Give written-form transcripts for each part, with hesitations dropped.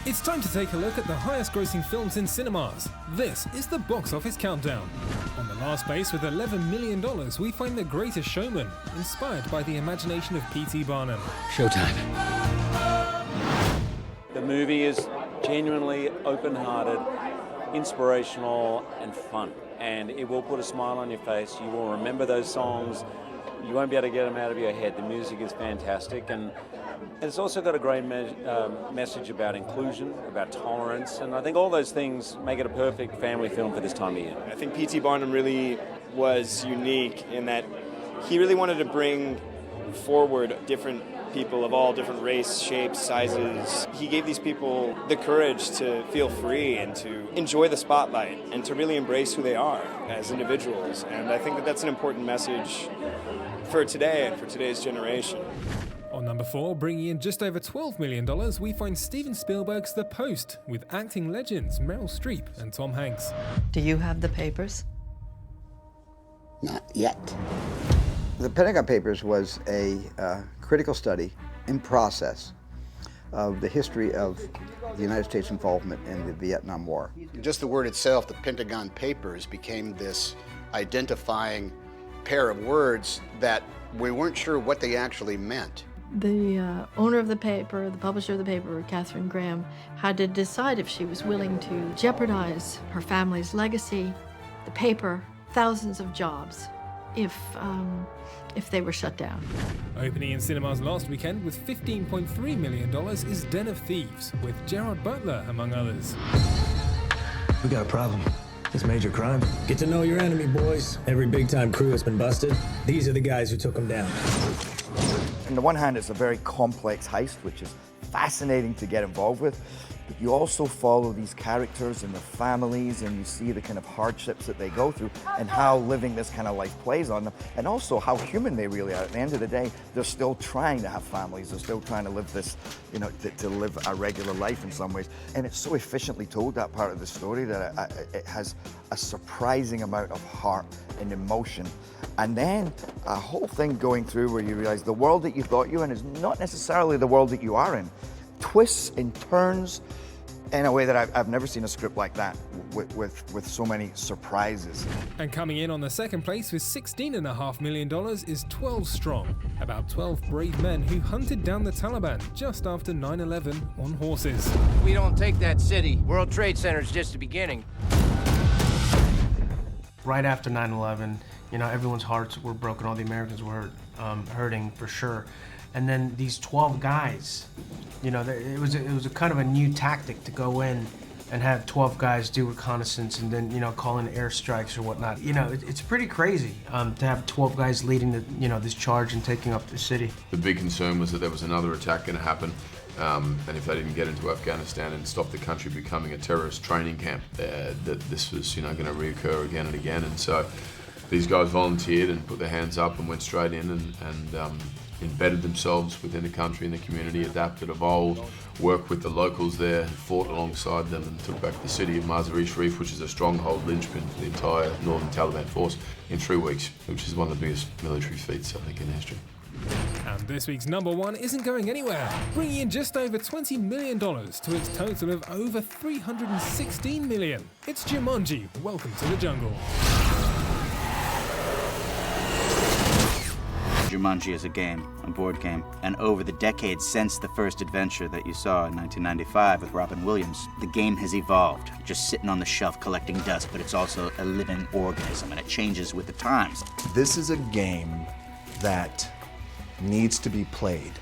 It's time to take a look at the highest grossing films in cinemas. This is the box office countdown. On the last place with $11 million, we find The Greatest Showman, inspired by the imagination of P.T. Barnum. Showtime. The movie is genuinely open-hearted, inspirational and fun. And it will put a smile on your face. You will remember those songs. You won't be able to get them out of your head. The music is fantastic. And it's also got a great message about inclusion, about tolerance. And I think all those things make it a perfect family film for this time of year. I think P.T. Barnum really was unique in that he really wanted to bring forward different people of all different race, shapes, sizes. He gave these people the courage to feel free and to enjoy the spotlight and to really embrace who they are as individuals. And I think that that's an important message for today and for today's generation. On number 4, bringing in just over $12 million, we find Steven Spielberg's The Post, with acting legends Meryl Streep and Tom Hanks. Do you have the papers? Not yet. The Pentagon Papers was a critical study in process of the history of the United States involvement in the Vietnam War. Just the word itself, the Pentagon Papers, became this identifying pair of words that we weren't sure what they actually meant. The owner of the paper, the publisher of the paper, Katharine Graham, had to decide if she was willing to jeopardize her family's legacy, the paper, thousands of jobs, if they were shut down. Opening in cinemas last weekend with $15.3 million is Den of Thieves, with Gerard Butler, among others. We got a problem. It's major crime. Get to know your enemy, boys. Every big-time crew has been busted. These are the guys who took them down. On the one hand, it's a very complex heist, which is fascinating to get involved with. But you also follow these characters and their families, and you see the kind of hardships that they go through and how living this kind of life plays on them, and also how human they really are. At the end of the day, they're still trying to have families. They're still trying to live this, to live a regular life in some ways. And it's so efficiently told, that part of the story, that it has a surprising amount of heart and emotion. And then a whole thing going through where you realize the world that you thought you were in is not necessarily the world that you are in. Twists and turns in a way that I've never seen a script like that, with so many surprises. And coming in on the second place with $16.5 million is 12 Strong, about 12 brave men who hunted down the Taliban just after 9/11 on horses. We don't take that city. World Trade Center's just the beginning. Right after 9/11, everyone's hearts were broken. All the Americans were hurting for sure. And then these 12 guys, it was a kind of a new tactic to go in and have 12 guys do reconnaissance and then, call in airstrikes or whatnot. It's pretty crazy to have 12 guys leading this charge and taking up the city. The big concern was that there was another attack going to happen. And if they didn't get into Afghanistan and stop the country becoming a terrorist training camp, that this was, going to reoccur again and again. And so these guys volunteered and put their hands up and went straight in and embedded themselves within the country and the community, adapted, evolved, worked with the locals there, fought alongside them and took back the city of Mazar-e-Sharif, which is a stronghold linchpin for the entire northern Taliban force, in 3 weeks, which is one of the biggest military feats, I think, in history. And this week's number 1 isn't going anywhere, bringing in just over $20 million to its total of over $316 million. It's Jumanji, Welcome to the Jungle. Jumanji is a board game, and over the decades since the first adventure that you saw in 1995 with Robin Williams, the game has evolved, just sitting on the shelf collecting dust, but it's also a living organism, and it changes with the times. This is a game that needs to be played,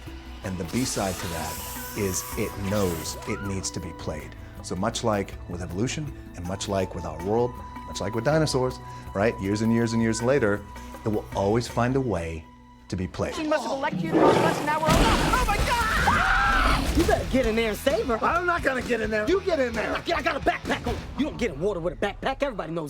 and the B-side to that is it knows it needs to be played. So much like with evolution, and much like with our world, much like with dinosaurs, right? Years and years and years later, it will always find a way to be played. She must have electrocuted us, and now we're all oh my God! You better get in there and save her. I'm not gonna get in there. You get in there. I got a backpack on. You don't get in water with a backpack. Everybody knows that.